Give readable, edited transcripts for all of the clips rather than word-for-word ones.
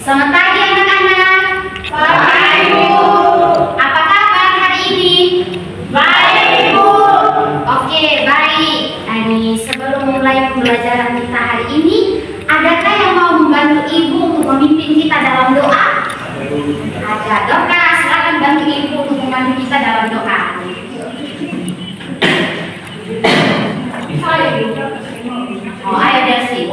Selamat pagi anak-anak. Pagi Ibu. Apa kabar hari ini? Baik Ibu. Oke, baik. Ini sebelum mulai pembelajaran kita hari ini, adakah yang mau membantu Ibu untuk memimpin kita dalam doa? Ada. Dorka, silakan bantu Ibu untuk membantu kita dalam doa. Oh, ayo Delsi.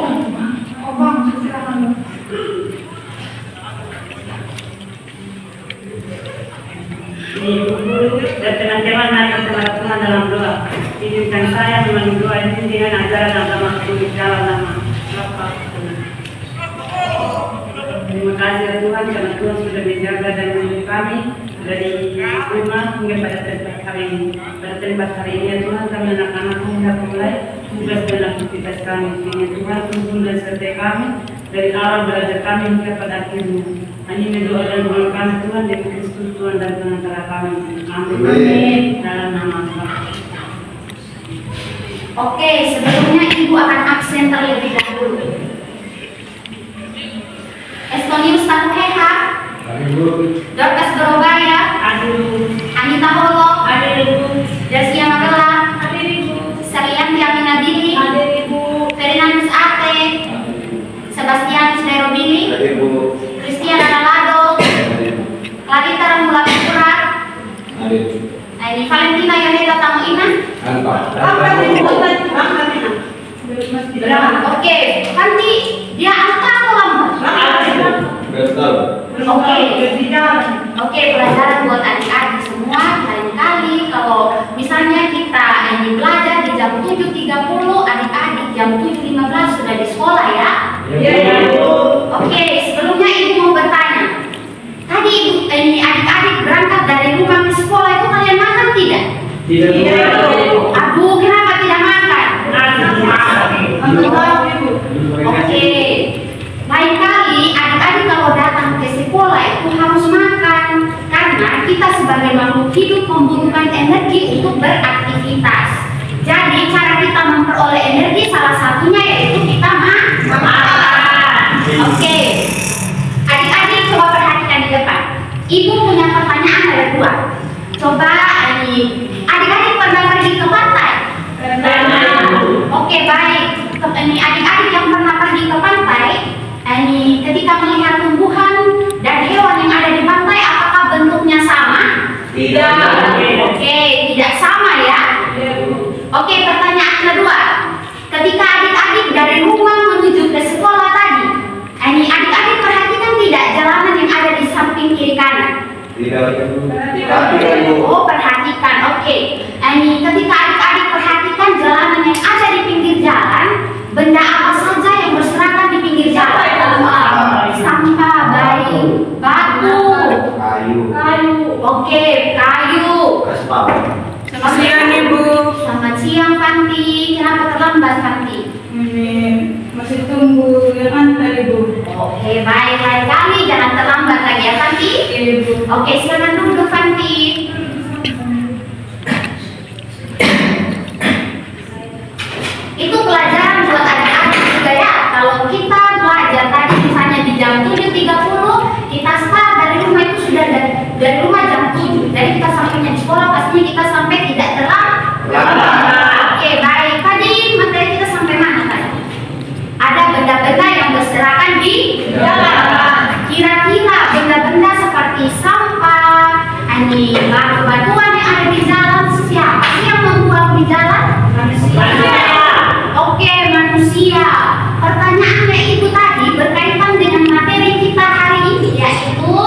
Guru dan teman-teman mari kita berdoa dalam doa. Izinkan saya memandu doa ini dengan ajaran agama Katolik dalam nama Bapa. Terima kasih ya Tuhan karena Tuhan sudah menjaga dan melindungi kami dari rumah hingga pada tempat hari ini. Pada tempat hari ini ya Tuhan kami anak-anak hendak mulai tugas dan aktivitas kami. Ini Tuhan tuntun dan sertai kami dari awal belajar kami hingga pada akhirnya. Hanya doa dan doa kami Tuhan demi Kristus Tuhan dan penantara kami. Amin. Dalam nama Tuhan. Oke, sebelumnya Ibu akan absen terlebih dahulu. Estonius Tanuheha, Dorcas Berobaya, Anita Holo, Dasia Magela, Sarianti Aminadini, Ferdinandus Ate, Sebastianus Nerobili, Christian Analado, Clarita Ramula Purat, ini Valentina Yoneta Tamuina. Oke, nanti dia angkat atau lambat? Oke, pelajaran buat adik-adik semua. Lain kali kalau misalnya kita ini belajar di jam 7.30, adik-adik jam 7.15 sudah di sekolah ya. Oke, sebelumnya Ibu mau bertanya. Tadi ini adik-adik berangkat dari rumah ke sekolah itu kalian makan tidak? Tidak. Aduh, kenapa tidak makan? Oke. Lain kali adik-adik kalau datang ke sekolah itu harus makan karena kita sebagai makhluk hidup membutuhkan energi untuk beraktivitas. Jadi cara kita memperoleh energi salah satunya yaitu kita makan. Oke. Adik-adik coba perhatikan di depan. Ibu punya pertanyaan ada dua. Coba ini adik-adik pernah pergi ke pantai? Oke, baik. Ini adik-adik yang pernah pergi ke pantai, ini ketika melihat tumbuhan dan hewan yang ada di pantai, apakah bentuknya sama? Tidak. Oke, tidak sama ya. Oke, pertanyaan kedua. Ketika adik-adik dari rumah menuju ke sekolah tadi, ini adik-adik perhatikan tidak jalanan yang ada di samping kiri kanan? Tidak. Oh, perhatikan. Oke. Ini ketika adik-adik perhatikan jalanan yang ada di pinggir jalan, benda apa saja yang berserakan di pinggir jalan? Sampah, baik. Batu. Kayu. Oke, kayu. Selamat siang Ibu. Selamat siang Fanti. Kenapa terlambat Fanti? Masih tunggu yang antar Ibu. Oke, baik. Lain kali jangan terlambat lagi ya Fanti. Ibu. Oke, silakan duduk Fanti. Itu pelajaran buat adik-adik juga ya. Kalau kita belajar tadi misalnya di jam 7.30, kita start dari rumah itu sudah dari rumah jam 7. Jadi kita sampainya di sekolah pastinya kita sampai tidak terlambat. Oke, baik. Tadi materi kita sampai mana tadi? Ada benda-benda yang berserakan di jalan. Kira-kira benda-benda seperti sampah, ini batu-batuan yang ada di jalan, siapa sih yang membuang di jalan? Manusia. Oke, manusia. Pertanyaannya Ibu tadi berkaitan dengan materi kita hari ini yaitu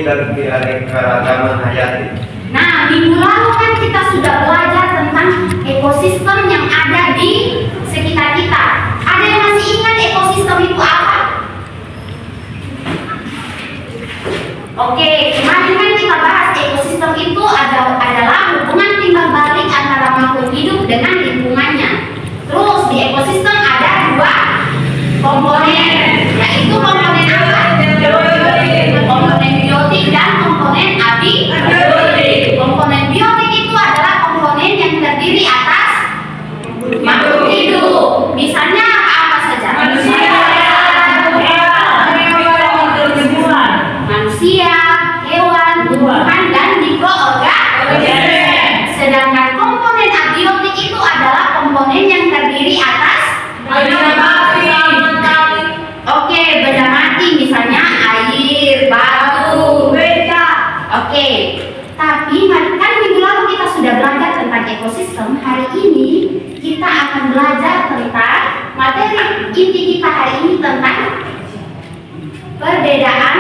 dan keanekaragaman hayati. Nah, minggu lalu kan kita sudah belajar tentang ekosistem yang ada di sekitar kita. Ada yang masih ingat ekosistem itu apa? Oke, kemarin kan kita bahas ekosistem itu adalah hubungan timbal balik antara makhluk hidup dengan lingkungannya. Terus di ekosistem ada dua komponen, yaitu komponen apa? Komponen biotik dan komponen abiotik. Komponen biotik itu adalah komponen yang terdiri atas makhluk hidup. Misalnya apa saja? Manusia, hewan, tumbuhan, dan mikroorganisme. Sedangkan komponen abiotik itu adalah komponen yang terdiri atas oke, benda mati, misalnya air, batu, oke. Tapi kan minggu lalu kita sudah belajar tentang ekosistem. Hari ini kita akan belajar tentang materi inti kita hari ini tentang perbedaan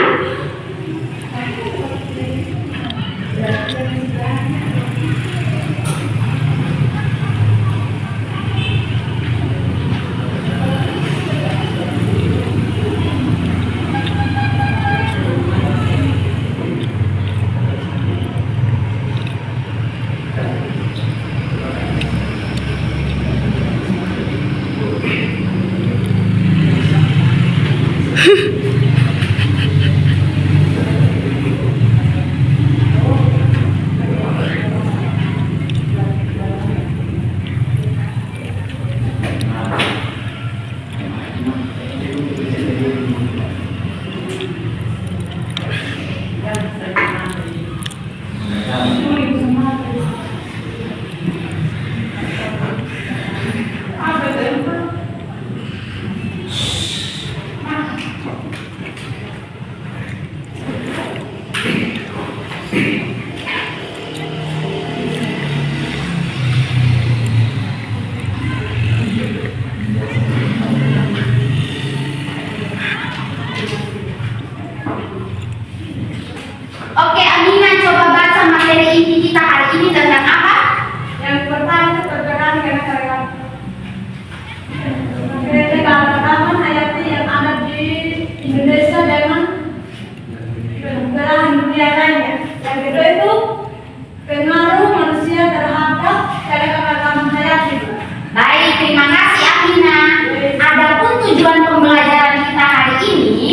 Oke, Amina, coba baca materi inti kita hari ini tentang apa? Yang pertama itu perbedaan keanekaragaman. Keanekaragaman hayati yang ada di Indonesia dengan belahan dunia lainnya. Yang kedua itu pengaruh manusia terhadap keanekaragaman hayati. Baik, terima kasih Amina. Adapun tujuan pembelajaran kita hari ini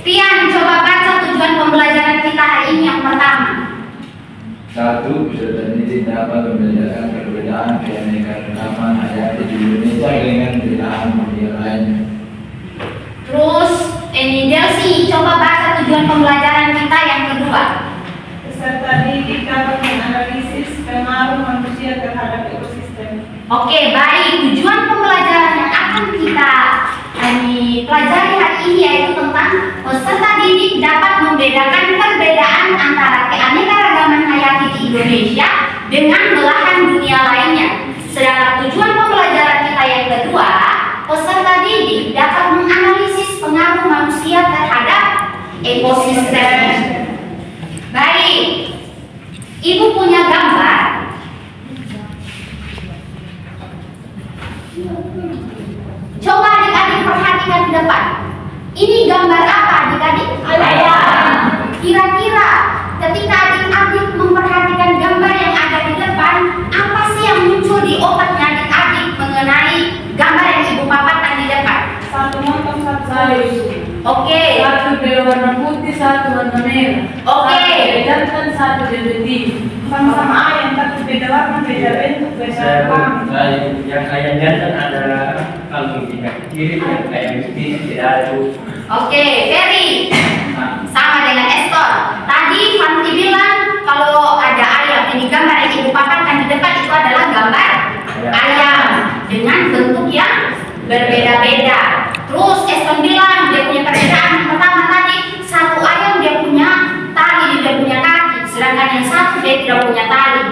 Tian, coba baca tujuan pembelajaran kita hari ini yang pertama. 1. Peserta didik dapat membedakan perbedaan keanekaragaman hayati di Indonesia dengan belahan dunia lainnya. Terus ini Delsi, coba baca tujuan pembelajaran kita yang kedua. Peserta didik dapat menganalisis pengaruh manusia terhadap ekosistem. Oke, baik. Tujuan pembelajaran yang akan kita pelajari hari ini yaitu tentang peserta didik dapat membedakan perbedaan antara keanekaragaman hayati di Indonesia dengan belahan dunia lainnya. Sedangkan tujuan pembelajaran kita yang kedua, peserta didik dapat menganalisis pengaruh manusia terhadap ekosistem. Baik, Ibu punya gambar. Coba adik-adik perhatikan di depan. Ini gambar apa adik-adik? Ayam. Kira-kira ketika adik-adik memperhatikan gambar yang ada di depan, apa sih yang muncul di otaknya adik-adik mengenai gambar yang ibu paparkan di depan? Satu motor, satu sayur. Oke. Satu berwarna putih, satu warna merah. Oke. Satu jantan, satu betina. Sama-sama ayam, tapi beda warna, beda bentuk, beda warna. Yang ayam jantan adalah kalung tingkat kiri, yang ayam betina tidak ada. Oke, Ferry. Sama dengan Estor. Tadi Fanti bilang kalau ada ayam, ini gambar yang ibu paparkan di depan itu adalah gambar ayam dengan bentuk yang berbeda-beda. Terus Eston bilang dia punya perbedaan yang pertama tadi, satu ayam dia punya tali, dia punya kaki, sedangkan yang satu dia tidak punya tali.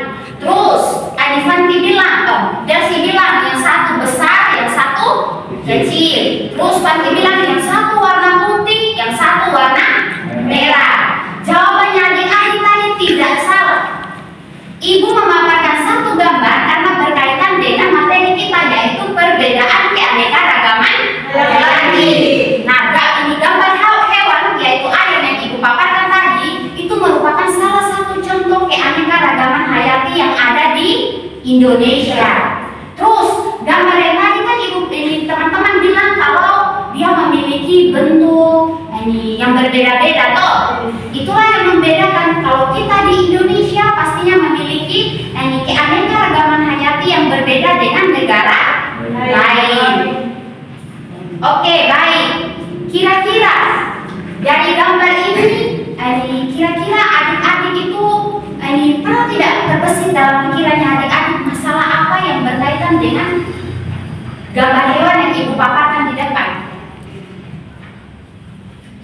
Terus Fanti bilang, Delsi bilang yang satu besar, yang satu kecil. Terus Fanti bilang yang satu warna putih, yang satu warna merah. Jawabannya adik-adik tadi tidak salah. Ibu memaparkan satu gambar karena berkaitan dengan materi kita, yaitu perbedaan keanekaragaman hayati. Nah, ini gambar hewan yaitu ayam yang ibu paparkan tadi itu merupakan salah satu contoh keanekaragaman hayati yang ada di Indonesia. Terus gambar yang tadi kan ini teman-teman bilang kalau dia memiliki bentuk yang berbeda-beda toh. Itulah yang membedakan kalau kita di Indonesia pastinya memiliki keanekaragaman hayati yang berbeda dengan negara lain. Oke, baik. Kira-kira dari gambar ini, kira-kira adik-adik itu pernah tidak terbesit dalam pikirannya adik-adik masalah apa yang berkaitan dengan gambar hewan yang ibu paparkan di depan?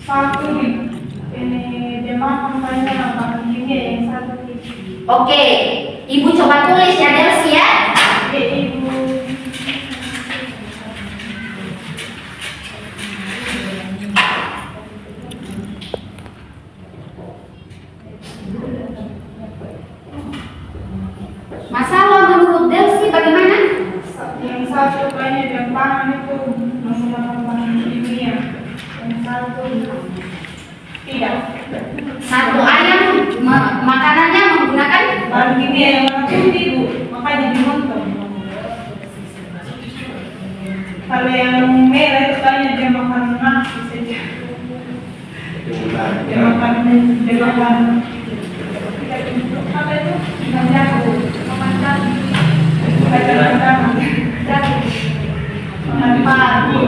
Satu ini dia makan banyak makan ini yang satu. Oke, ibu coba tulis ya Delsi ya. Oke, ibu. Masalah menurut Delsi bagaimana? Yang satu banyak yang pangan itu menggunakan bahan kimia. Yang satu tidak. Satu ayam makanannya menggunakan Bahan kimia yang warna putih bu, makanya dimontok. Kalau yang merah itu banyak dia makan nasi saja. Dia makan apa itu? Makan jagung, makan jagung. Makan padi.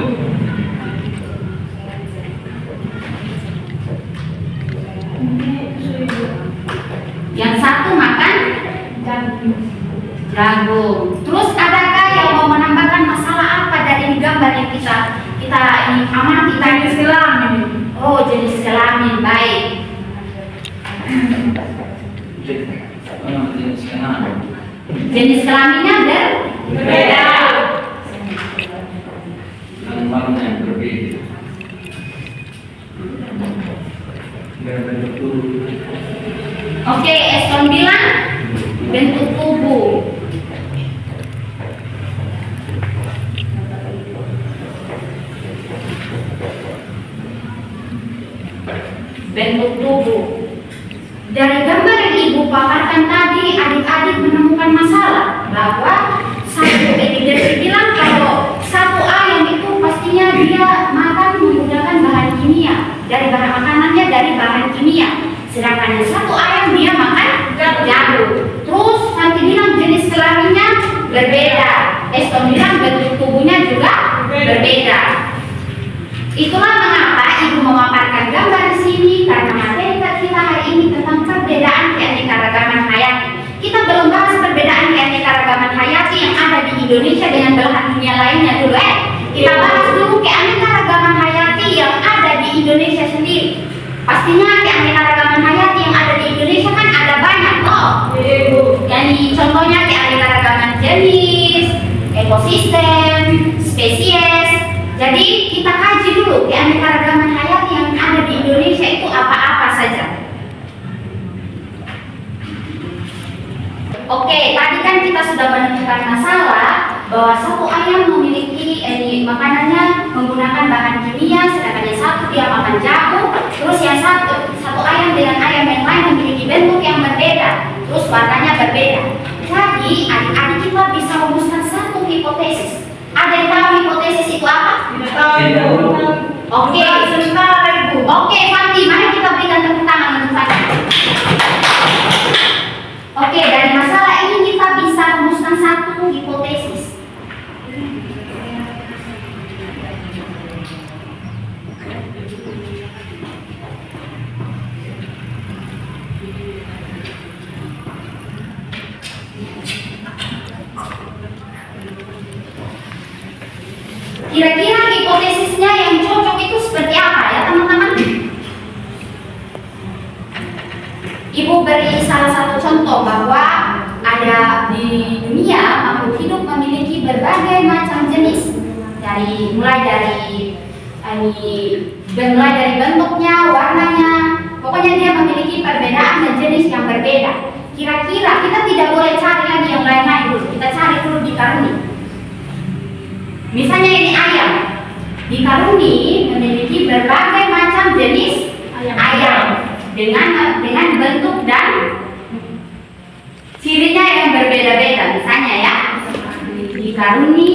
yang satu makan jagung. Terus adakah yang mau menambahkan masalah apa dari gambar yang kita amati tadi? Jenis kelamin. Oh, jenis kelamin, baik. Jenis kelaminnya berbeda. Warna yang berbeda. Bentuk tubuh. Oke, Eston bilang bentuk tubuh. Bentuk tubuh. Dari gambar yang ibu paparkan tadi, adik-adik menemukan masalah bahwa satu Delsi bilang kalau satu ayam itu pastinya dia makan menggunakan bahan kimia, dari bahan makanannya dari bahan kimia. Sedangkan yang satu ayam dia makan jagung. Terus nanti bilang jenis kelaminnya berbeda. Eston bilang bentuk tubuhnya juga berbeda. Itulah mengapa Ibu memaparkan gambar di sini, karena materi kita hari ini tentang perbedaan keanekaragaman hayati. Kita belum bahas perbedaan keanekaragaman hayati yang ada di Indonesia dengan belahan dunia lainnya dulu. Kita bahas dulu keanekaragaman hayati yang ada di Indonesia sendiri. Pastinya keanekaragaman hayati yang ada di Indonesia kan ada banyak toh. Yani contohnya keanekaragaman jenis, ekosistem, spesies. Jadi kita kaji dulu keanekaragaman hayati yang ada di Indonesia itu apa-apa saja. Oke, tadi kan kita sudah menemukan masalah bahwa satu ayam memiliki makanannya menggunakan bahan kimia, sedangkan yang satu dia makan jamu. Terus yang satu ayam dengan ayam yang lain memiliki bentuk yang berbeda, terus warnanya berbeda. Jadi adik-adik kita bisa merumuskan satu hipotesis. Ada yang tahu hipotesis itu apa? Oke, sebentar Ibu. Oke, Fanti, mari kita berikan tepuk tangan untuk Fanti. Oke, dari masalah ini kita bisa merumuskan satu hipotesis. Kira-kira hipotesisnya yang cocok itu seperti apa ya teman-teman? Ibu beri salah satu contoh bahwa ada di dunia makhluk hidup memiliki berbagai macam jenis, mulai dari bentuknya, warnanya, pokoknya dia memiliki perbedaan dan jenis yang berbeda. Kira-kira kita tidak boleh cari lagi yang lain-lain dulu, kita cari dulu di karuni. Misalnya ini ayam, di karuni memiliki berbagai macam jenis ayam dengan bentuk dan cirinya yang berbeda-beda. Misalnya ya, di karuni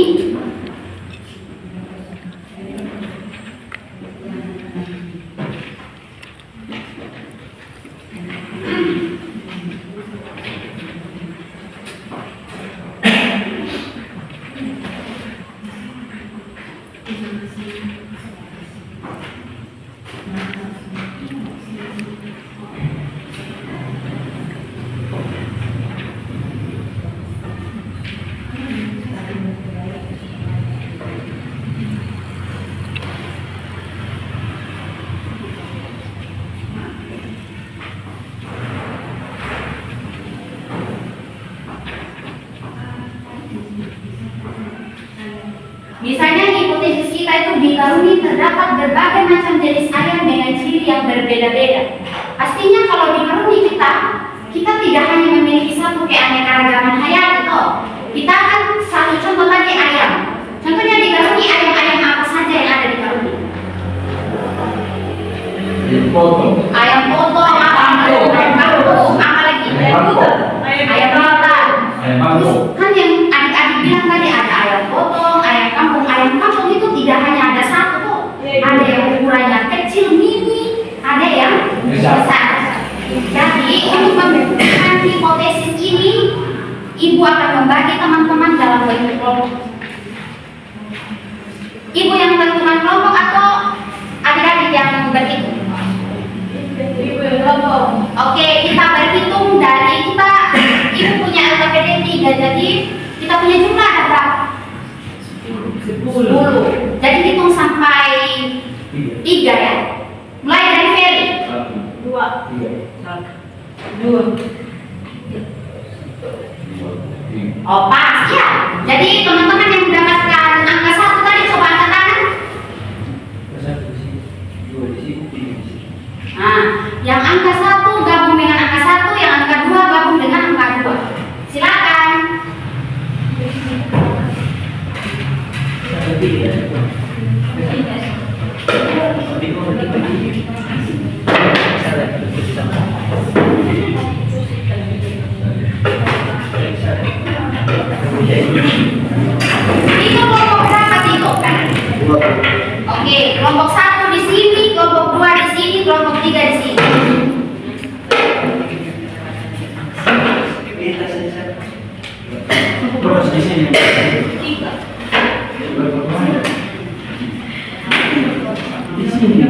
misalnya hipotesis kita itu di karuni terdapat berbagai macam jenis ayam dengan ciri yang berbeda-beda. Pastinya kalau di karuni kita tidak hanya memiliki satu keanekaragaman hayati toh. Kita akan satu contoh lagi ayam. Contohnya di karuni ayam-ayam apa saja yang ada di karuni? Ayam potong, ayam kampung, apa lagi? Ayam jantan. Terus kan yang adik-adik bilang tadi ada ayam potong, ayam kampung. Ayam kampung itu tidak hanya ada satu kok. Ada yang ukurannya kecil, mini, ada yang besar. Jadi untuk membuktikan hipotesis ini, Ibu akan membagi teman-teman dalam bentuk kelompok. Ibu yang menentukan kelompok atau adik-adik yang berhitung? Ibu yang kelompok. Oke, kita berhitung dari Ibu punya LKPD 3, jadi kita punya jumlah ada berapa? 10. Jadi hitung sampai 3 ya. Mulai dari Ferry. 2. Oh pas ya. Jadi teman-teman yang mendapatkan angka 1 tadi coba angkat tangan. Nah, yang angka 1 gabung dengan angka 1, yang angka 2 gabung dengan angka 2. Silakan. Itu kelompok berapa sih itu? Oke, kelompok 1 di sini, kelompok 2 di sini, kelompok 3 di sini. Terus di sini. Di sini.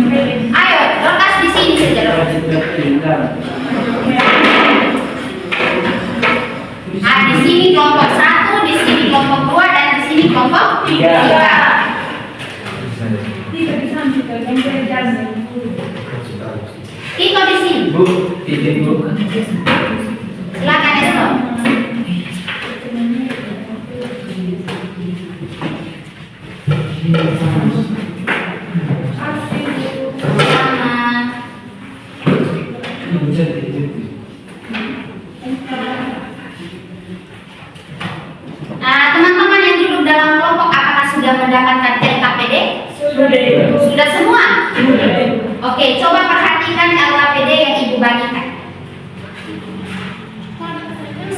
Ayo, lepas di sini saja. Ah, di sini kelompok 1, di sini kelompok 2, dan di sini kelompok 3. Iko di sini. Bu, titik bu. Silakan Eston. Sama. Nah, teman-teman yang duduk dalam kelompok apakah sudah mendapatkan LKPD? Sudah semua? Oke, coba perhatikan LKPD yang Ibu bagikan.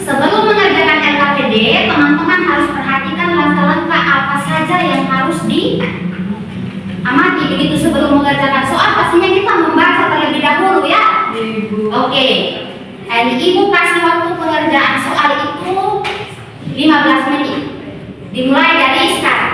Sebelum mengerjakan LKPD, teman-teman harus perhatikan langkah-langkah apa saja yang harus diamati begitu sebelum mengerjakan soal. Pastinya kita membaca terlebih dahulu ya. Oke. Dan Ibu kasih waktu pengerjaan soal itu 15 menit. Dimulai dari sekarang.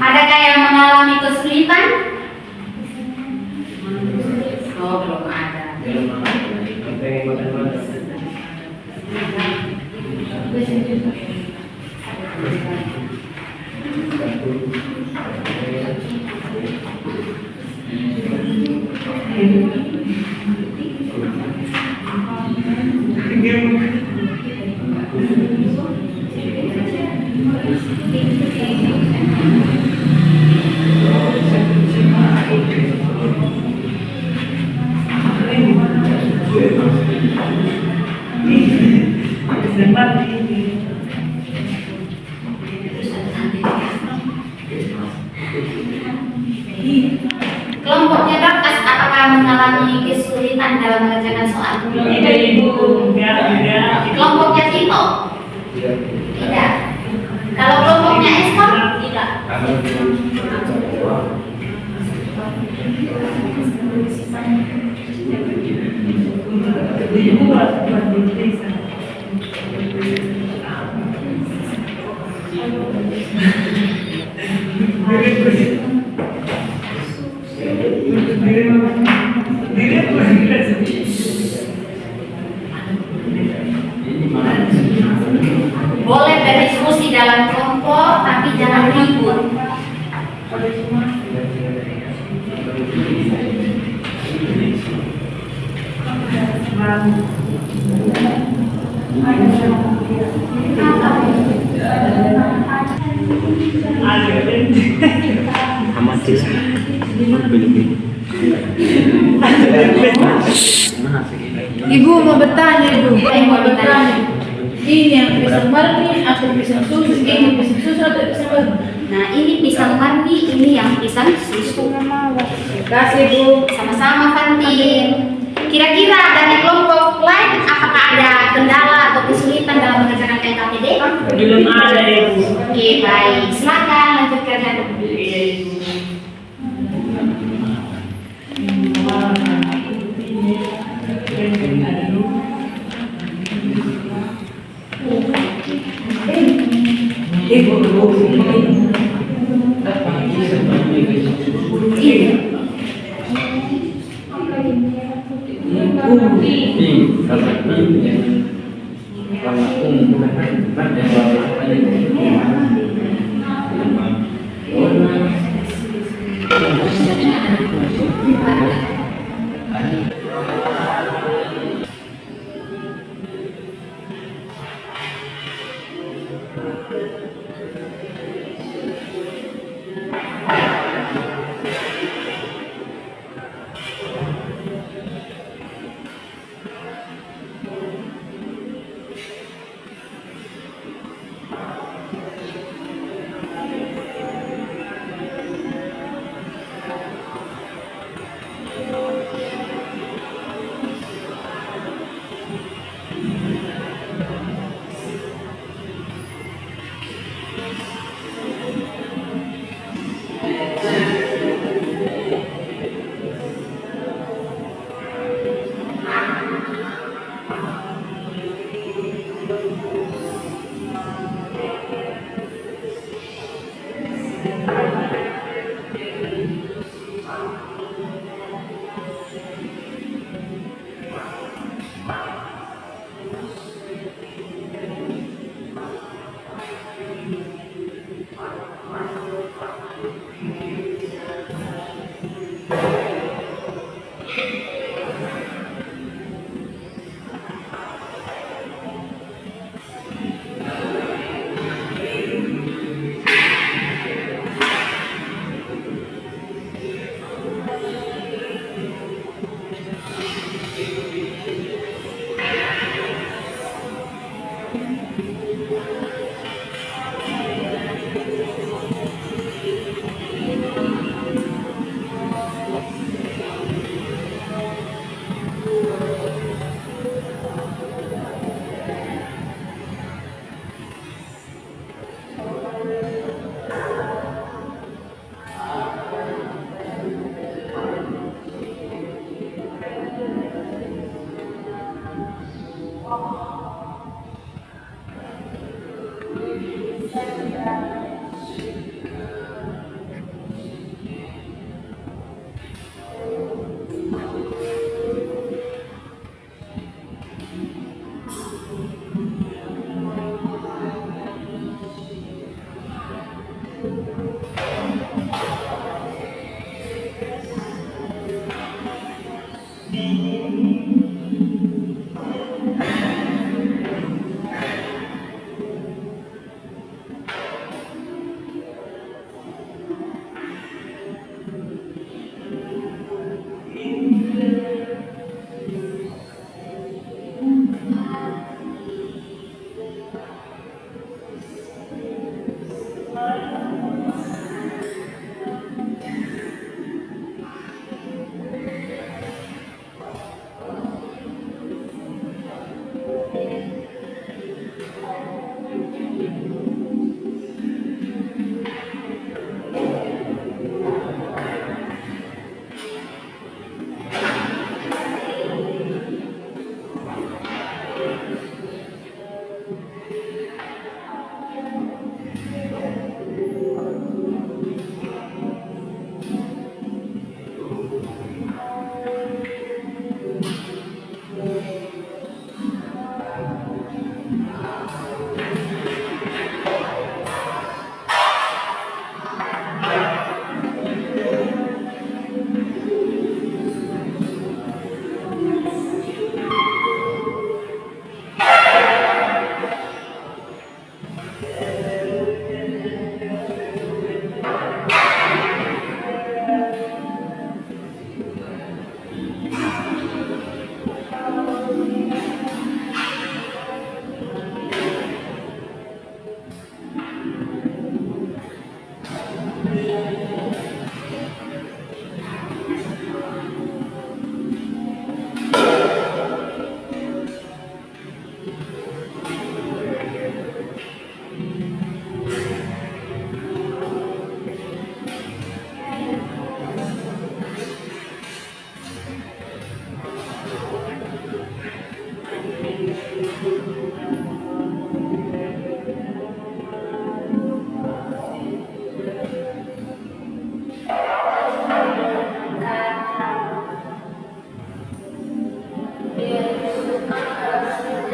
Adakah yang mengalami kesulitan? Oh, belum ada. Kelompoknya Dorcas apakah mengalami kesulitan dalam mengerjakan soal? Tidak, Ibu. Enggak. Kelompoknya Tito? Tidak. Kalau kelompoknya Eston? Tidak. Ibu buat desa. Boleh berdiskusi dalam kelompok, tapi jangan ribut. Tuhan. Amatis. Ibu mau bertanya, Ibu. Mau bertanya. Ini yang pisang marni atau pisang susu? Ini pisang susu atau pisang marni? Nah, ini pisang marni, ini yang pisang susu. Terima kasih, Bu. Sama-sama, Fantin. Kira-kira dari kelompok lain apakah ada kendala atau kesulitan dalam mengerjakan LKPD? Belum ada Ibu. Oke, baik. Silakan lanjutkan ya. Iya Ibu.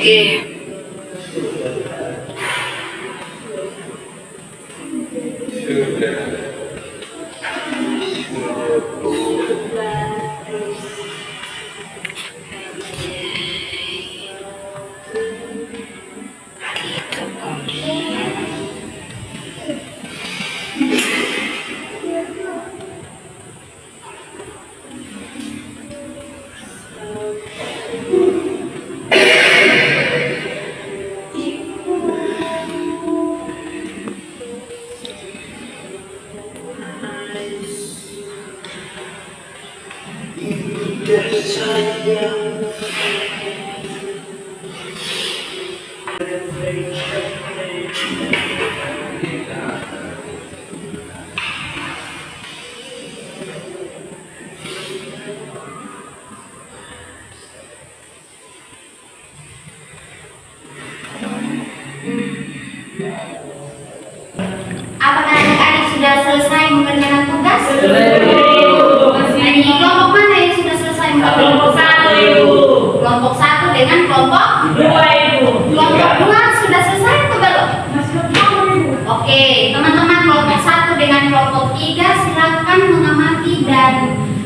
Oke. Apakah adik-adik sudah selesai mengerjakan tugas? Sudah, Ibu. Jadi kelompok mana yang sudah selesai mengerjakan Kelompok tugas? 1, Ibu. Kelompok 1 dengan kelompok 2, Ibu. kelompok 2 sudah selesai atau belum? Oke, teman-teman kelompok 1 dengan kelompok 3 silakan mengamati dan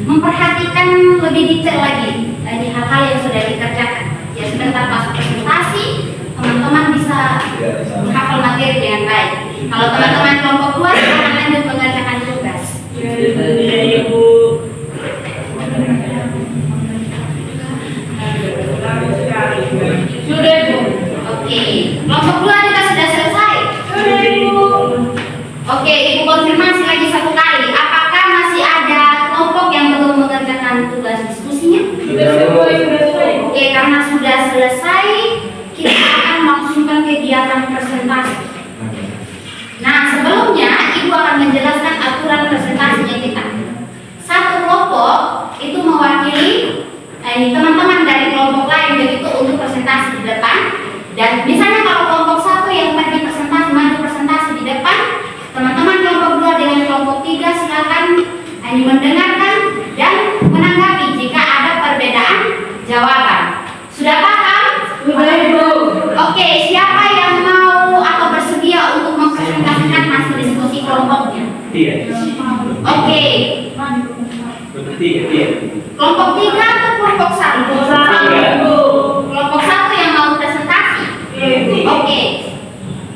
memperhatikan lebih detail lagi dari hal-hal yang sudah dikerjakan. Ya sebentar masuk presentasi, teman-teman bisa menghafal materi dengan baik. Kalau teman-teman kelompok 2 silakan lanjut mengerjakan tugas. Iya, Ibu. Sudah, Ibu. Oke, kelompok 2 kita sudah selesai. Sudah, Ibu. Oke, Ibu konfirmasi lagi satu kali. Apakah masih ada kelompok yang belum mengerjakan tugas diskusinya? Sudah selesai. Oke, karena sudah selesai, kita akan melangsungkan kegiatan presentasi. Nah, sebelumnya Ibu akan menjelaskan aturan presentasinya kita. Satu kelompok itu mewakili teman-teman dari kelompok lain begitu untuk presentasi di depan. Dan misalnya kalau kelompok 1 yang pergi presentasi, maju presentasi di depan, teman-teman kelompok 2 dengan kelompok 3 silakan mendengarkan dan menanggapi jika ada perbedaan jawaban. Sudah paham? Sudah, Ibu. Oke, siapa yang mau atau bersedia untuk mempresentasikan hasil diskusi kelompoknya? Tiga. Oke, Betul, tiga. kelompok 3 atau kelompok 1? Kelompok 1 yang mau presentasi. Oke.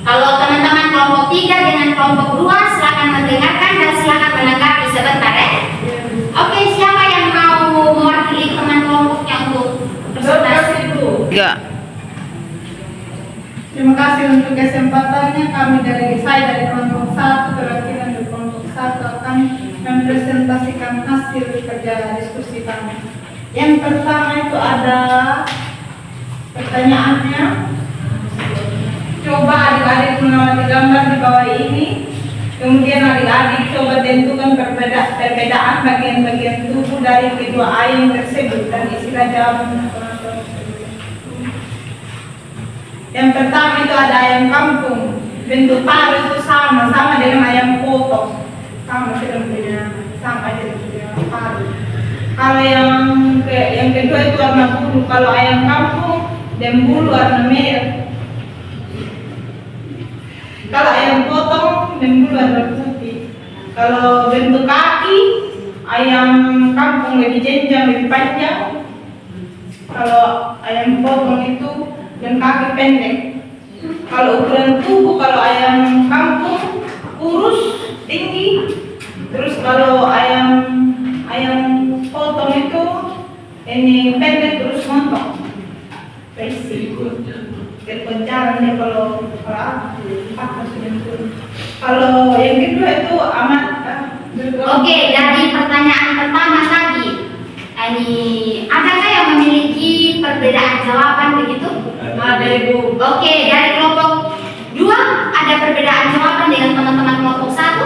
Kalau teman-teman kelompok 3 dengan kelompok 2 silakan mendengarkan dan silakan menanggapi sebentar ya. Oke, siapa yang mau mewakili teman kelompoknya untuk presentasi? Tiga. Terima kasih untuk kesempatannya. Saya dari kelompok 1 perwakilan dari kelompok 1 akan mempresentasikan hasil kerja diskusi kami. Yang pertama itu ada pertanyaannya. Coba adik-adik mengamati gambar di bawah ini. Kemudian adik-adik coba tentukan perbedaan bagian-bagian tubuh dari kedua ayam tersebut dan isilah jawaban. Yang pertama itu ada ayam kampung. Bentuk paru itu sama dengan ayam potong. Sama dengan paru. Kalau yang kedua itu warna bulu. Kalau ayam kampung dan bulu warna merah. Kalau ayam potong dan bulu warna putih. Kalau bentuk kaki ayam kampung lebih jenjang, lebih panjang. Kalau ayam potong itu dan kaki pendek. Kalau ukuran tubuh, kalau ayam kampung kurus, tinggi. Terus kalau ayam potong itu ini pendek terus montok. Basic. Terpencaran ya kalau kalau yang kedua itu amat. Oke, dari pertanyaan pertama tadi, adakah yang memiliki perbedaan jawaban begitu? Ada, Ibu. Oke, dari kelompok 2 ada perbedaan jawaban dengan teman-teman kelompok 1?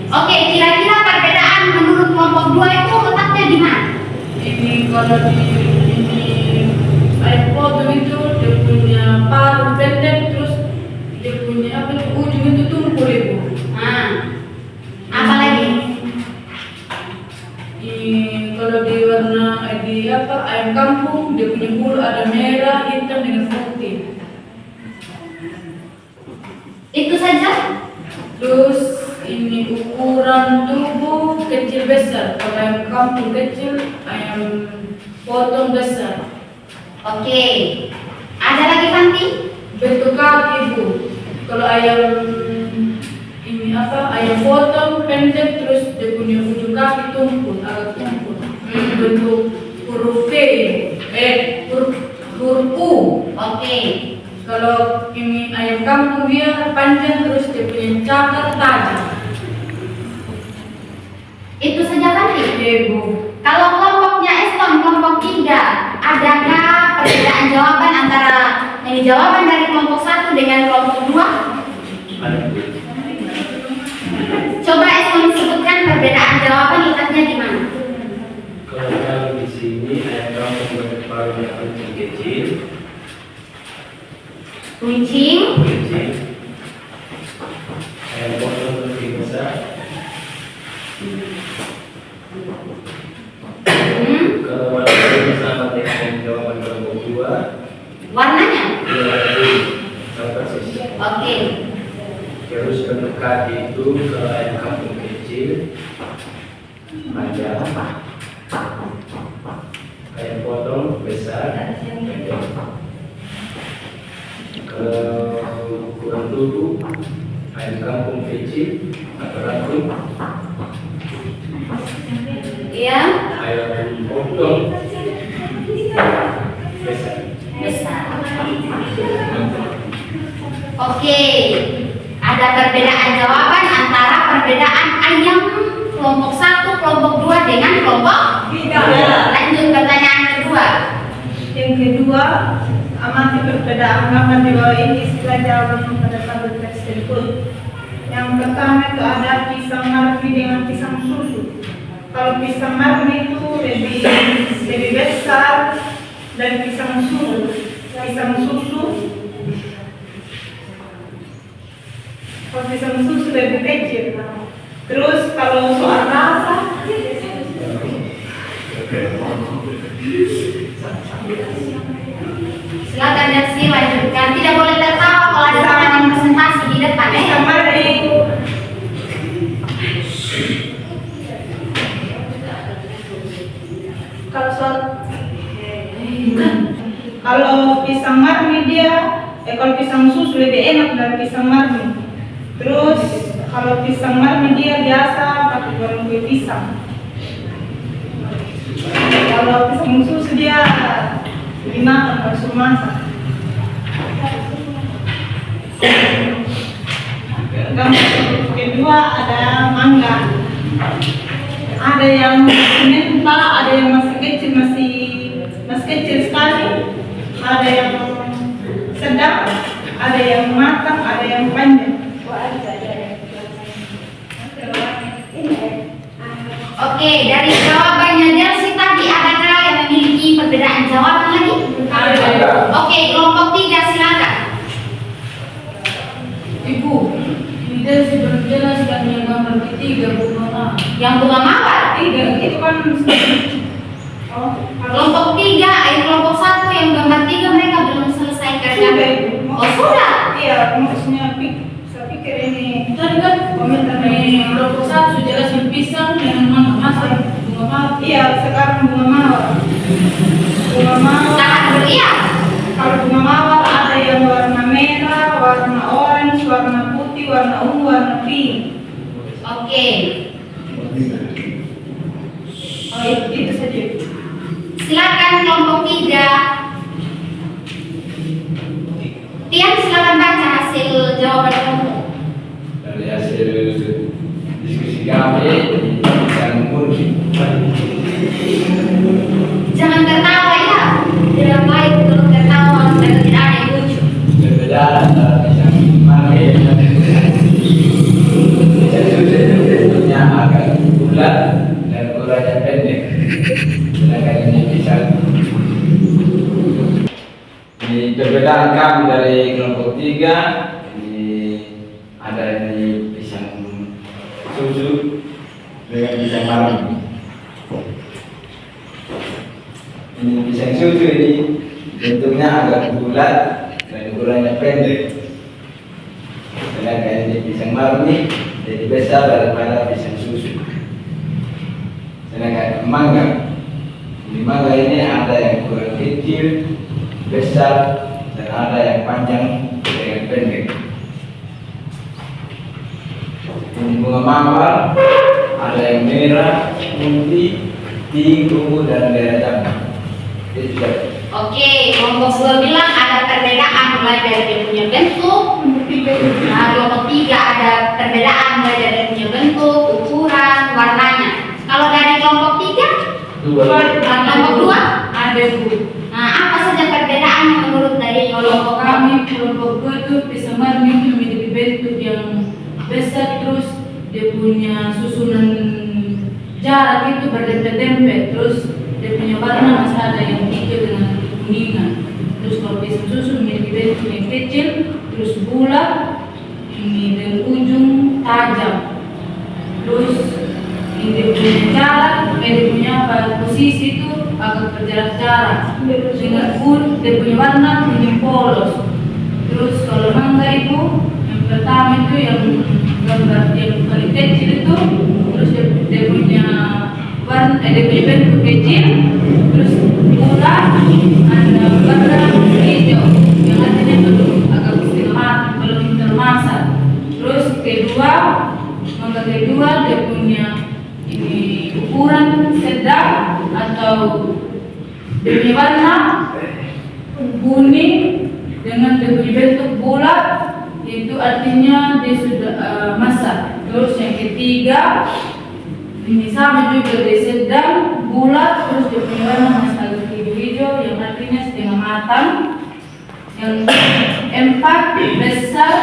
Oke, kira-kira perbedaan menurut kelompok 2 itu letaknya di mana? Ini kalau di ayam potong itu dia punya paru pendek, terus dia punya ujung itu tumpul, Ibu. Nah, apa lagi? Ini kalau di warna di apa ayam kampung dia punya bulu ada merah, hitam dengan putih. Itu saja. Terus ini ukuran tubuh kecil besar. Kalau ayam kampung kecil, ayam potong besar. Oke. Ada lagi Fanti? Bentuk kaki Bu. Kalau ayam ini apa? Ayam potong pendek terus dia punya ujung kaki tumpul, agak tumpul. Bentuk huruf V, huruf U. Oke. Kalau ini ayam kampung dia panjang terus dia punya cakar tajam. Itu saja Fanti. Iya Bu. Kalau kelompoknya Eston, kelompok 3, adakah perbedaan jawaban antara ini jawaban dari kelompok 1 dengan kelompok 2? Ada. Coba Eston sebutkan perbedaan jawaban letaknya di mana? Kalau di sini ayam kampung berkepala kucing kecil, Kucing, ayam potong lebih besar. Kalau warnanya sama dengan jawaban kelompok 2, warnanya. sama persis. Oke. Terus bentuk kaki itu kalau ayam kampung kecil panjang, ayam potong besar. Kalau ukuran tubuh ayam kampung kecil atau rangkum, Iya. ayam potong besar. Besar. Oke. Ada perbedaan jawaban antara perbedaan ayam kelompok 1, kelompok 2 dengan kelompok 3. Lanjut pertanyaan kedua. Yang kedua, amati perbedaan gambar di bawah ini setelah jawaban pada tabel teks tersebut. Yang pertama itu ada pisang marmi dengan pisang susu. Kalau pisang marmi itu lebih besar dari pisang susu. Pisang susu lebih kecil. Terus kalau soal rasa, Silakan Dersi lanjutkan. Tidak boleh tertawa kalau ada teman yang presentasi di depan ya. pisang marmi kalau pisang marmi dia, kalau pisang susu lebih enak dari pisang marmi. Terus kalau pisang marmi dia biasa pakai goreng kue pisang. Kalau pisang susu dia dimakan kalau suruh masak. Gambar kedua ada mangga. Ada yang menta, ada yang masih kecil sekali, ada yang sedang, ada yang matang, ada yang panjang. Oke, dari jawabannya Dersi tadi adakah yang memiliki perbedaan jawaban lagi? Ada. Oke, kelompok 3 silakan. Ibu, ini dia belum jelas kan yang gambar ketiga Bu Mama. Yang bunga mawar. Itu kan Kelompok 3, kelompok 1 yang gambar 3 mereka belum selesai kerja. sudah Ibu. Oh sudah. Iya, maksudnya saya pikir ini Tadi kan komentar ini kelompok 1 jelasin pisang dengan mangga masak bunga mawar. Iya, sekarang bunga mawar. Bunga mawar. Tahan dulu ya. Kalau bunga mawar ada yang warna merah, warna orange, warna putih, warna ungu, warna pink. Oke. Oh, itu saja. Silakan kelompok 3. Tian silakan baca hasil jawaban kelompok. Dari hasil diskusi kami yang murni Jangan tertawa ya. Tidak baik kalau tertawa dan tidak ada yang lucu. berbeda antara yang murni dan bentuknya agak bulat dan ukurannya pendek, sedangkan ini pisang. Ini perbedaan kami dari kelompok 3. Ini ada ini pisang susu dengan pisang marmi. Ini pisang susu ini bentuknya agak bulat dan ukurannya pendek. Sedangkan ini pisang marni jadi besar daripada pisang susu. Sedangkan mangga, di mangga ini ada yang ukuran kecil, besar, dan ada yang panjang dengan pendek. Ini bunga mawar, ada yang merah, putih, pink, ungu, dan merah jambu. Itu juga. Oke, kelompok 2 bilang ada perbedaan mulai dari dia punya bentuk. Nah, kelompok 3 ada perbedaan mulai dari dia punya bentuk, ukuran, warnanya. Kalau dari kelompok 3, kelompok 2, Ada Bu. nah apa saja perbedaan yang menurut dari Kalau kelompok kami kelompok 2 itu pisang marni memiliki bentuk yang besar, terus dia punya susunan jarak itu berdempet-dempet, terus dia punya warna masih ada yang hijau dengan kuningan. Terus kalau pisang susu memiliki bentuk yang kecil, terus bulat, ini dengan ujung tajam. Terus ini dia punya jarak, dia punya posisi itu agak berjarak-jarak. Dengan dia punya warna kuning polos. Terus kalau mangga itu yang pertama itu yang gambar yang paling kecil itu, terus dia punya warna, dia punya bentuk kecil, terus bulat, ada warna hijau yang artinya belum agak setengah mati, belum termasak. Terus kedua, mangga kedua dia punya ini ukuran sedang atau dia punya warna kuning dengan dia punya bentuk bulat, itu artinya dia sudah masak. Terus yang ketiga ini sama juga, dia sedang bulat, terus dia punya warna masih agak hijau-hijau yang artinya setengah matang. Yang empat besar,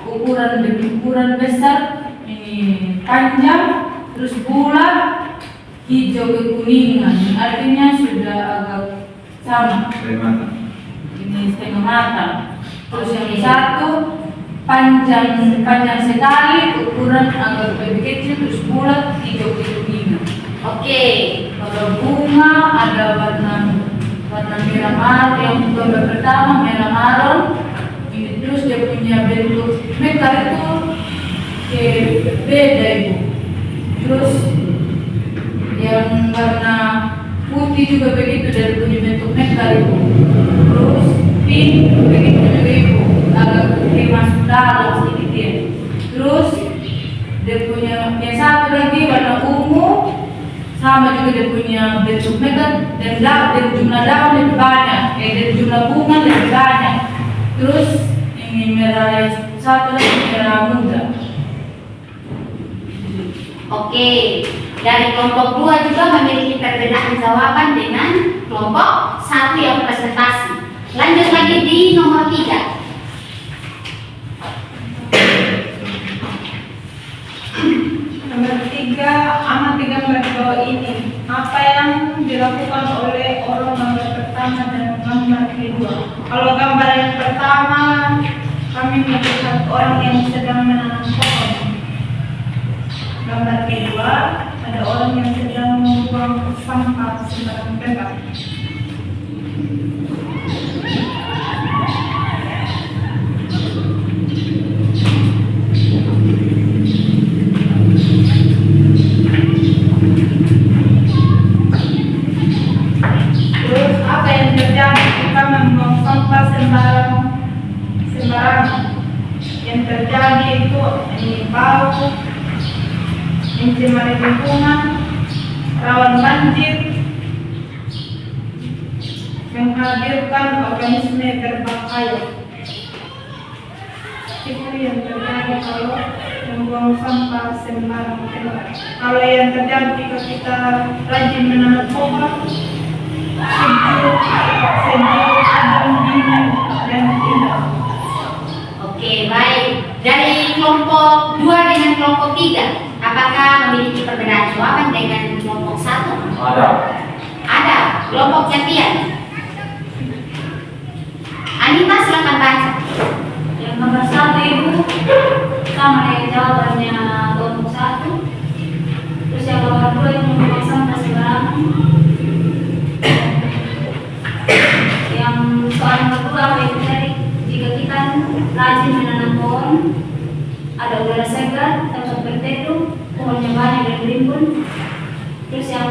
ukuran besar, ini panjang, terus bulat, hijau kekuningan, artinya sudah agak sama. Ini setengah matang. Terus yang satu panjang sekali, ukuran agak lebih kecil, terus bulat, hijau kekuningan. Oke, Kalau bunga ada warna merah marun, yang gambar pertama merah marun. Ini terus dia punya bentuk mekar itu beda Ibu. Terus yang warna putih juga begitu, dari punya bentuk mekar Ibu. Terus pink begitu juga Ibu, agak masuk dalam sedikit ya. Terus dia punya yang satu lagi warna ungu, sama juga dia punya bentuk mekar, dan dari jumlah daun lebih banyak, dari jumlah bunga lebih banyak. Terus ini merah yang satu lagi merah muda. oke. Dari kelompok 2 juga memiliki perbedaan jawaban dengan kelompok 1 yang presentasi. Lanjut lagi di nomor 3. Nomor 3, amati gambar bawah ini. Apa yang dilakukan oleh orang gambar pertama dan gambar kedua? Kalau gambar yang pertama, kami melihat orang yang sedang menanam pohon. Gambar kedua, ada orang yang sedang membuang sampah sembarang tempat. Terus apa yang terjadi jika membuang sampah sembarangan? Yang terjadi itu ini bau, mencemari lingkungan, rawan banjir, menghadirkan organisme berbahaya. Itu yang terjadi kalau membuang sampah sembarangan tempat. Kalau yang terjadi jika kita rajin menanam pohon, sejuk, adem, dingin, dan indah. Oke, baik. Dari kelompok 2 dengan kelompok 3, apakah memiliki perbedaan jawaban dengan kelompok 1? Ada. Ada. Kelompok Jatian. Anita, silakan baca. Yang nomor 1 Ibu sama dengan jawabannya kelompok 1. Terus yang nomor 2 itu membuang sampah sembarangan.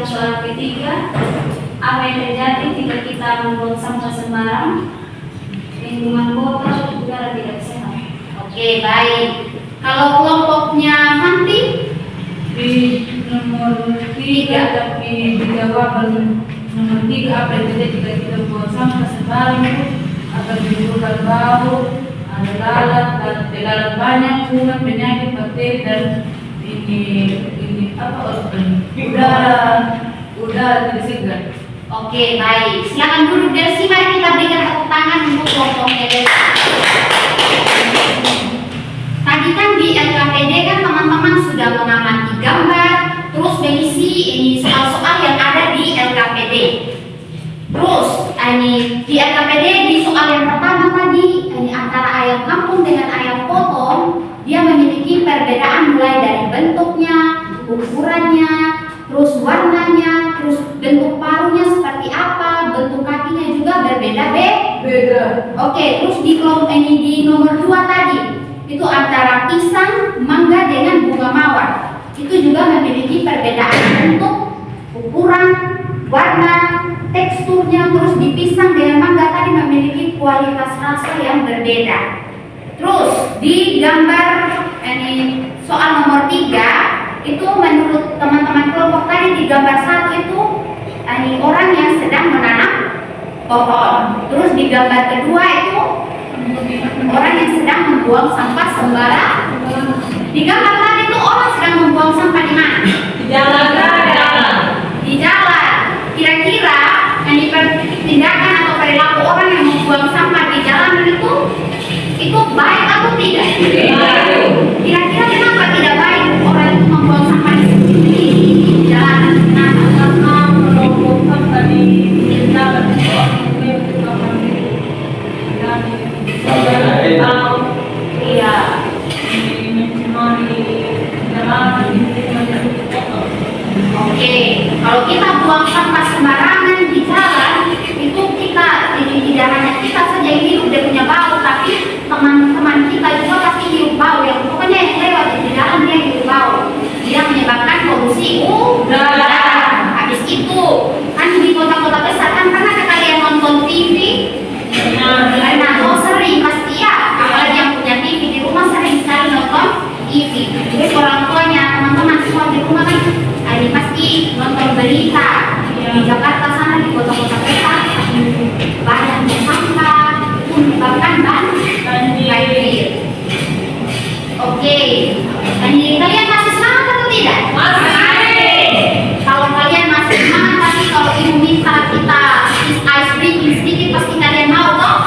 soal ketiga, apa yang terjadi jika kita membuang sampah sembarang, lingkungan kotor, udara tidak sehat. Oke, baik. Kalau kelompoknya Fanti, Di nomor 3 tapi di jawaban nomor 3, apa yang terjadi jika kita buang sampah sembarang akan menimbulkan bau, ada lalat dan lalat banyak, kuman, penyakit, bakteri dan ini apa udara tidak segar. oke, baik. Silakan duduk Delsi, mari kita berikan tepuk tangan untuk kelompoknya Delsi. Tadi kan di LKPD kan teman-teman sudah mengamati gambar, terus mengisi ini soal-soal yang ada di LKPD. Terus ini di LKPD di soal yang pertama tadi, ini antara ayam kampung dengan ayam potong, dia memiliki perbedaan mulai dari bentuknya, ukurannya, terus warnanya, terus bentuk paruhnya seperti apa, bentuk kakinya juga berbeda Beda. Oke, terus di kelompok ini di nomor 2 tadi itu antara pisang, mangga dengan bunga mawar. Itu juga memiliki perbedaan bentuk, ukuran, warna, teksturnya. Terus di pisang dengan mangga tadi memiliki kualitas rasa yang berbeda. Terus di gambar ini soal nomor 3 itu menurut teman-teman kelompok tadi di gambar 1 itu ini orang yang sedang menanam pohon. Terus di gambar kedua itu orang yang sedang membuang sampah sembarang. Di gambar tadi itu orang sedang membuang sampah di mana? Di jalan. Di jalan. Kira-kira ini tindakan atau perilaku orang yang membuang sampah di jalan itu baik atau tidak? Kira-kira kenapa tidak baik orang itu membuang sampah di jalan? Karena melompokan tadi jalan Iya. Oke, kalau kita buang sampah sembarangan di jalan, itu kita tidak hanya kita saja yang hidup dia punya bau, tapi teman-teman kita juga pasti hidup bau. Yang pokoknya yang lewat di jalan dia hidup bau. Dia menyebabkan polusi udara. Habis itu kan di kota-kota besar kan pernah kalian nonton TV? Nah, sering pasti ya. Apalagi yang punya TV di rumah sering sekali nonton TV. Jadi orang tuanya teman-teman semua di rumah kan ini pasti nonton berita di Jakarta sana, di kota-kota besar banyak sampah menyebabkan banjir. Oke, ini kalian masih semangat atau tidak? Masih. Kalau kalian masih semangat, pasti kalau ibu minta kita ice breaking sedikit pasti kalian mau toh?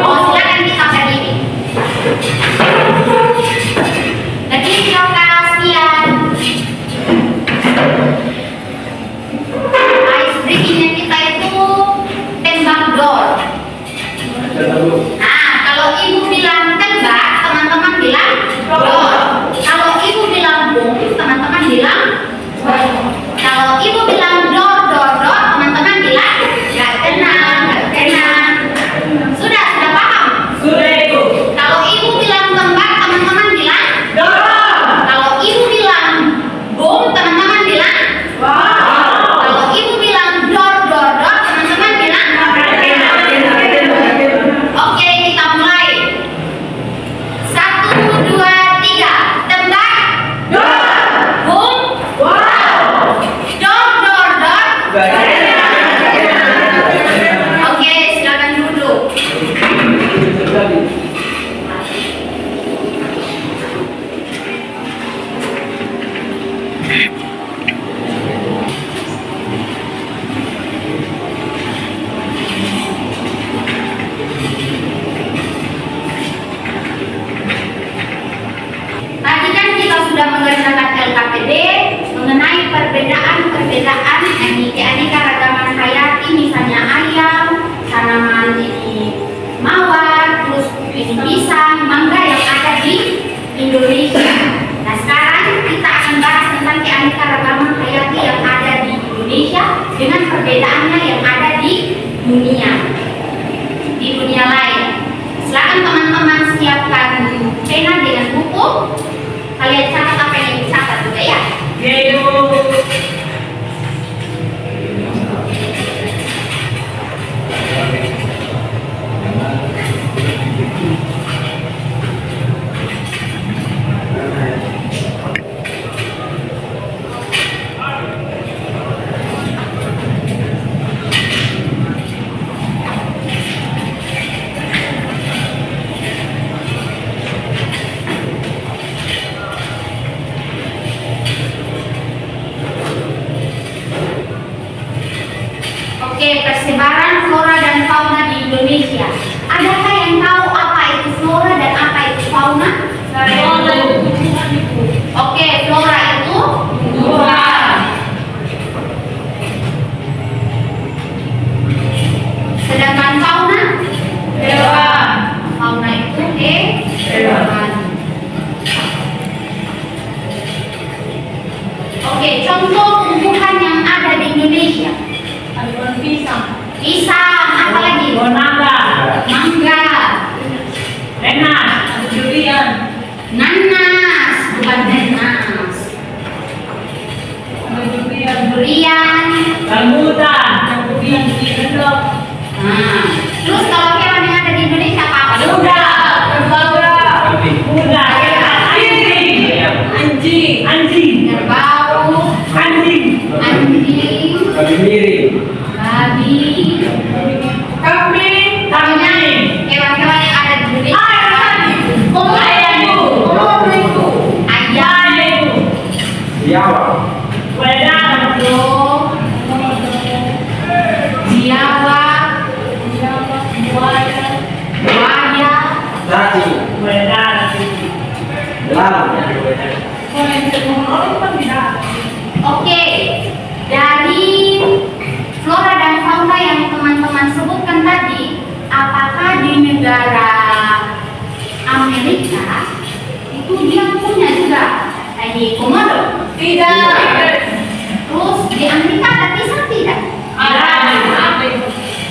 Oh, silakan kita berdiri. Lagi silakan sekian. Ice breakingnya kita itu tembak door. Nah, kalau ibu bilang tembak, teman-teman bilang door. Kalau ibu bilang bom, teman-teman bilang bom. Kalau ibu bilang door, teman-teman bilang gak kena. Sudah paham? Sudah itu. Kalau ibu bilang tembak, teman-teman bilang door. Kalau ibu bilang bom, teman-teman bilang kalau ibu bilang door, teman-teman bilang Oke, kita mulai. 1, 2, 3. Tembak. Bom. Door. Oke, silakan duduk. Tadi kan kita sudah mengerjakan LKPD mengenai perbedaan keanekaragaman hayati, misalnya ayam, tanaman ini mawar, terus ini pisang, mangga yang ada di Indonesia. Nah, sekarang kita akan bahas tentang keanekaragaman hayati yang ada di Indonesia dengan perbedaannya yang ada di dunia lain. Silakan teman-teman siapkan pena dengan buku. Kalian catat apa yang dicatat juga ya. Oke, persebaran flora dan fauna di Indonesia. Adakah yang tahu apa itu flora dan apa itu fauna? Oke, flora itu tumbuhan. Sedangkan fauna? Hewan. Fauna itu hewan. Oke, contoh tumbuhan yang ada di Indonesia. Ada pisang. Pisang, apa lagi? Mangga, Mangga, enak, Ada durian. nanas, bukan nanas. Ada durian. Durian. rambutan, Durian di endok. Nah, terus kalau hewan yang ada di Indonesia apa? kuda, Tapi kuda, anjing, anjing, Kerbau, anjing, anjing, kami miring. babi. kambing, Pokoknya hewan-hewan yang ada di Indonesia. Ayam, Biawak. wedang, biawak, buaya. Cacing, wedang, belalang, Oke, dari flora dan fauna yang teman-teman sebutkan tadi, apakah di negara Amerika itu dia punya juga ini komodo? Tidak. Terus di Amerika ada pisang tidak?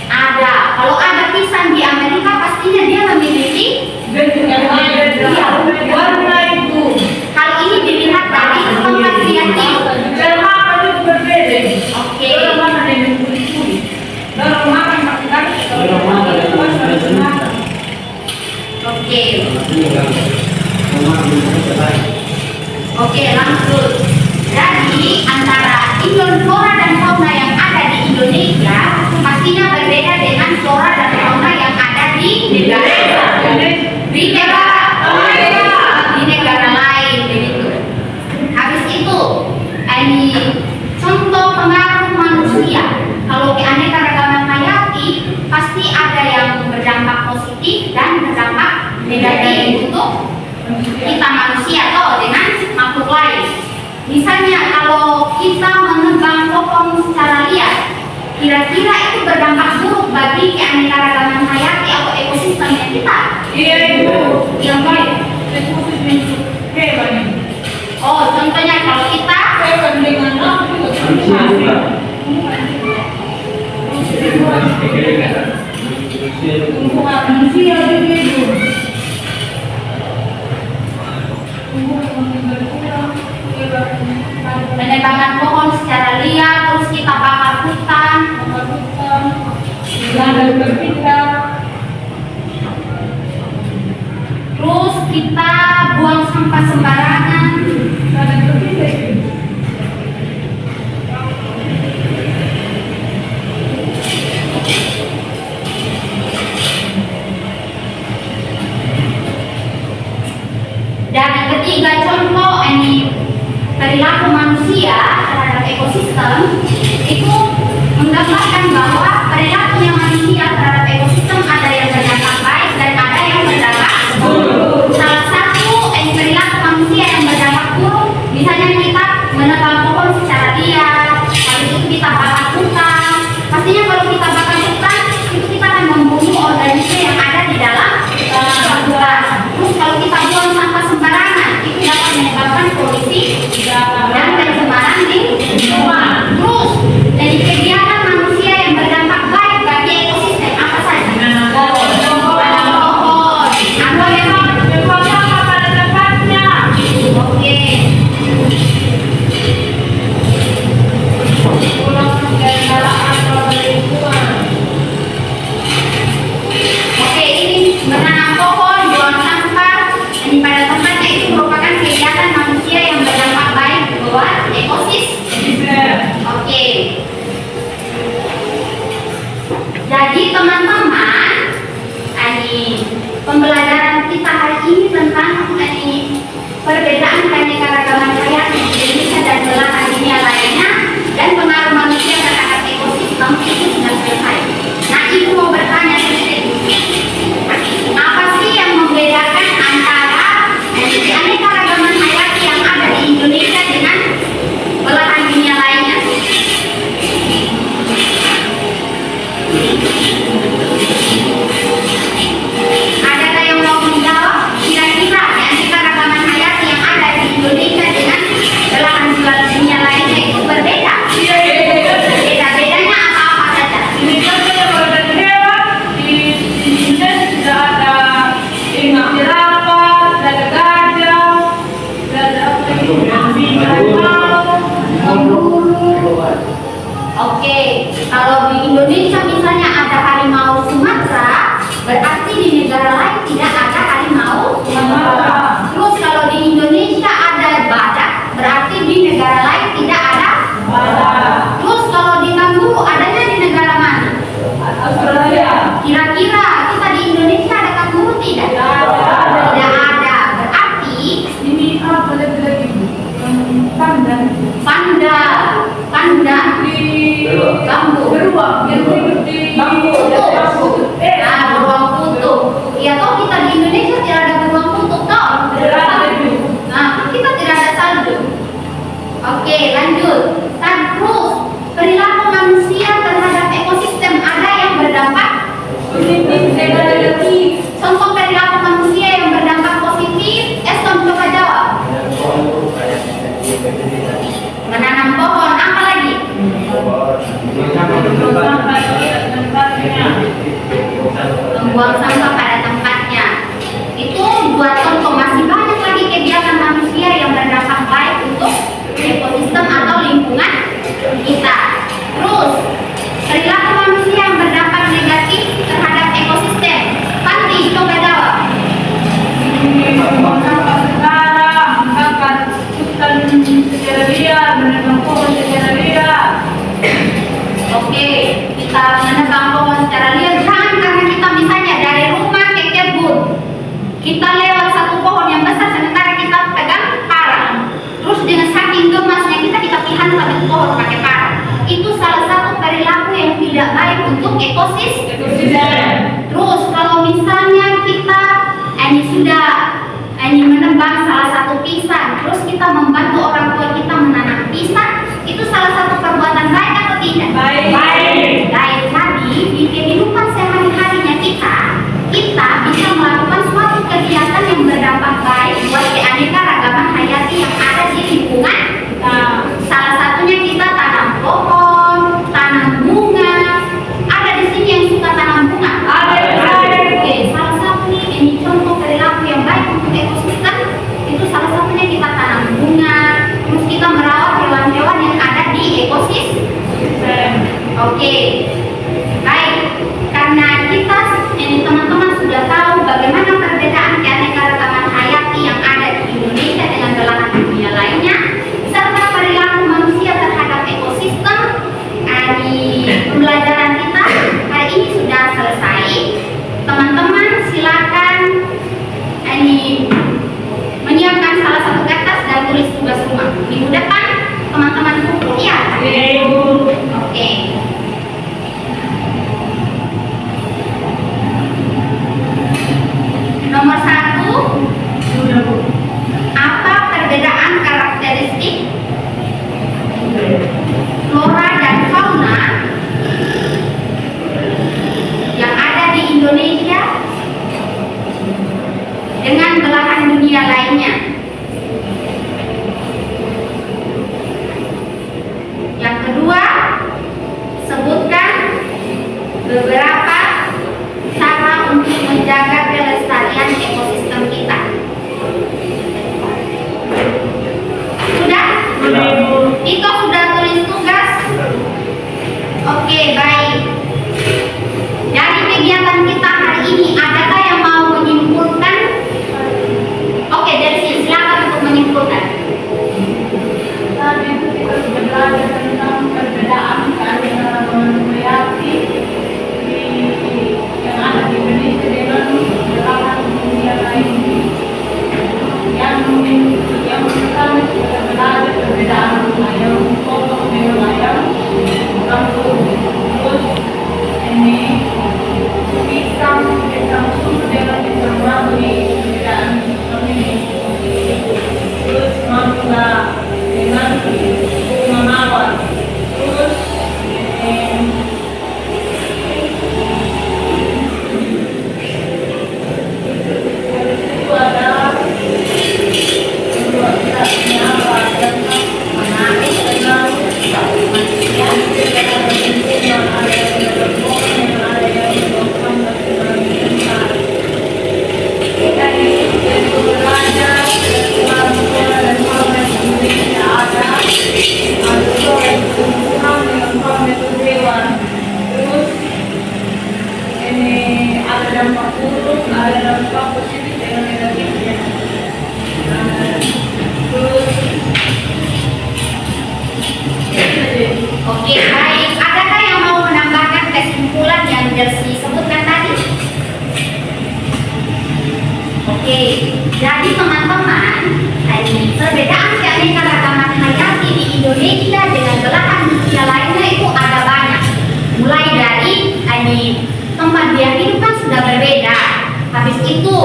Ada. Kalau ada pisang di Amerika pastinya dia memiliki iya, Warna itu. hal ini dilihat dari tempat kreatif. Oke. Oke. Oke, lanjut. Jadi antara flora dan fauna yang ada di Indonesia pastinya berbeda dengan flora dan fauna yang ada di negara lain begitu. Habis itu, ini contoh pengaruh manusia. Kalau keanekaragaman hayati pasti ada yang berdampak positif dan berdampak negatif untuk kita manusia atau dengan makhluk lain. Misalnya kalau kita menebang pohon secara liar, kira-kira itu berdampak buruk bagi keanekaragaman hayati atau ekosistemnya kita. Yang baik. Oh, contohnya kalau kita Manusia juga. Manusia begitu. penebangan pohon secara liar, terus kita bakar hutan, terus kita buang sampah sembarangan. Dan yang ketiga contoh ini perilaku manusia terhadap ekosistem itu menggambarkan bahwa perilakunya manusia terhadap ekosistem ada yang berdampak baik dan ada yang berdampak buruk. Salah satu perilaku manusia yang berdampak buruk, misalnya kita menebang pohon secara liar, habis itu kita bakar hutan. Pastinya kalau kita bakar hutan itu kita akan membunuh organisme yang ada di dalam hutan. Terus kalau kita buang sampah sembarangan itu dapat menyebabkan polusi dan pencemaran lingkungan. Terus dari kegiatan manusia yang berdampak baik bagi ekosistem apa saja? Menanam pohon, atau memang beberapa pada tempatnya. Oke. Oke, ini menanam pohon, buang sampah, ini pada tempatnya itu merupakan kegiatan manusia yang berdampak baik buat ekosistem. Oke. Jadi teman-teman, ini pembelajaran kita hari ini tentang ini perbedaan keanekaragaman hayati di Indonesia dan belahan dunia lainnya dan pengaruh manusia terhadap ekosistem itu sudah Kalau di Indonesia misalnya ada harimau Sumatera, berarti di negara lain tidak ada harimau Sumatera. Terus kalau di Indonesia ada badak, berarti di negara lain tidak ada badak. Terus kalau di kanguru adanya di negara mana? Australia. Kira-kira kita di Indonesia ada kanguru tidak? Tidak ada. Berarti Ini apa lagi? Panda. panda Di bambu. beruang. Yang hidup di Bambu. Nah, beruang kutub. Ya toh kita di Indonesia tidak ada beruang kutub toh. Nah, kita tidak ada salju. Oke, lanjut. Terus perilaku manusia terhadap ekosistem ada yang berdampak Positif negatif. contoh perilaku manusia yang berdampak positif. Eston coba jawab. Menanam pohon, apa lagi? Membuang sampah pada tempatnya. Itu dua contoh, masih banyak lagi kegiatan manusia yang berdampak baik untuk ekosistem atau lingkungan kita. Terus perilaku manusia yang berdampak negatif terhadap ekosistem. Pasti coba jawab. Angkat hutan secara liar, menebang pohon secara liar. Oke, kita menebang pohon secara liar. Jangan karena kita misalnya dari rumah ke kebun, kita lewat satu pohon yang besar sementara kita pegang parang. Terus dengan saking gemasnya kita pihan satu pohon pakai parang. Itu salah satu perilaku yang tidak baik untuk ekosistem. Terus kalau misalnya kita sudah menebang salah satu pisang, terus kita membantu orang tua kita menanam pisang, itu salah satu perbuatan baik atau tidak? Baik. Baik. Tadi di kehidupan sehari-harinya kita bisa melakukan suatu kegiatan yang berdampak baik buat keanekaragaman hayati yang ada di lingkungan. Nah, salah satunya kita tanam pohon, tanam bunga. Ada di sini yang suka tanam bunga? Oke, salah satunya ini contoh perilaku yang baik untuk ekosistem. Itu salah satunya kita tanam bunga, terus kita merawat hewan-hewan yang ada di ekosistem. Oke, baik. Karena kita ini teman-teman sudah tahu bagaimana perbedaan keanekaragaman hayati yang ada di Indonesia dengan belahan dunia lainnya, serta perilaku manusia terhadap ekosistem. Di pembelajaran kita hari ini sudah selesai. Teman-teman silakan menyiapkan salah satu kertas dan tulis tugas rumah. Minggu depan teman-teman kumpul ya. Oke. Nomor 1, apa perbedaan karakteristik flora dan fauna yang ada di Indonesia dengan belahan dunia lainnya? Yang kedua, sebutkan beberapa cara untuk menjaga kelestarian ekosistem kita. Sudah? Iko sudah tulis tugas? Oke, baik. Dari kegiatan kita hari ini, adakah yang mau menyimpulkan? Oke, dari sini silakan untuk menyimpulkan. Tadi itu kita sudah belajar tentang perbedaan keanekaragaman hayati yang ada di Indonesia dengan belahan dunia lain. Yang pertama kita belajar perbedaan ayam potong dengan ayam kampung. biaya hidup kan sudah berbeda. Habis itu,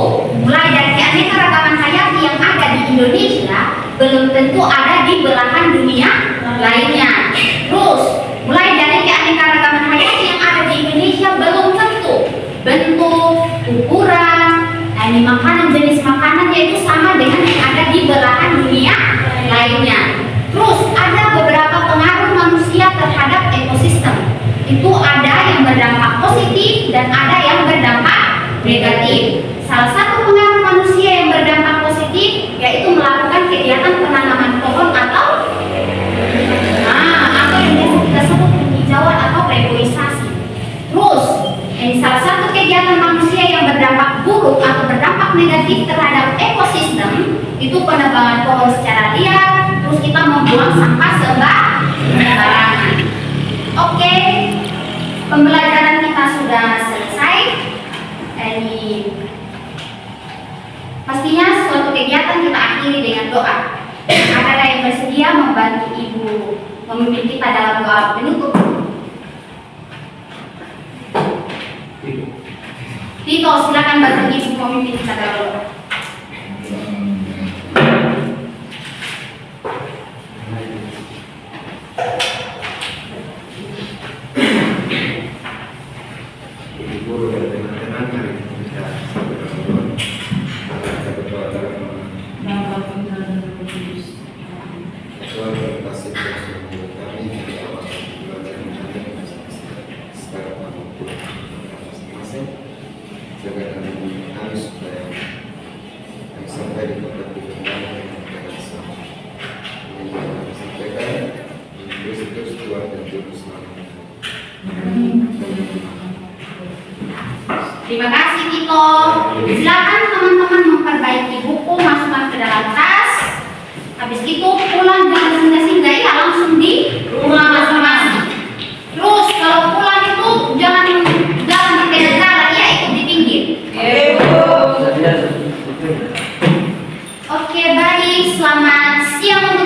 mulai dari keanekaragaman hayati yang ada di Indonesia, belum tentu ada di belahan dunia lainnya. Terus, mulai dari keanekaragaman hayati yang ada di Indonesia, belum tentu bentuk, ukuran, makanan, jenis makanannya itu sama dengan yang ada di belahan dunia lainnya. Terus, ada beberapa pengaruh manusia terhadap ekosistem. Itu ada yang berdampak positif dan ada yang berdampak negatif. Salah satu pengaruh manusia yang berdampak positif yaitu melakukan kegiatan penanaman pohon atau yang biasa kita sebut penghijauan atau reboisasi. Terus, salah satu kegiatan manusia yang berdampak buruk atau berdampak negatif terhadap ekosistem itu penebangan pohon secara liar. Terus kita membuang sampah sembarangan. Oke, pembelajaran kita sudah selesai. Ini pastinya suatu kegiatan kita akhiri dengan doa. Adakah yang bersedia membantu Ibu memimpin kita dalam doa penutup? Tito, silakan bantu Ibu memimpin kita dalam doa. Guru dan teman-teman, mari kita berdoa. Tuhan berkasih bersama kami, sekarang masing-masing, jaga kami supaya yang sampai di tempat tujuan yang kita bisa sampaikan, Yesus Tuhan dan Juru Selamat. Terima kasih Tito. Silakan teman-teman memperbaiki buku, masukkan ke dalam tas. Habis itu pulang jangan singgah-singgah ya, langsung di rumah masing-masing. Terus kalau pulang itu jangan jalan di tengah jalan ya, ikut di pinggir. Oke, baik. Selamat siang untuk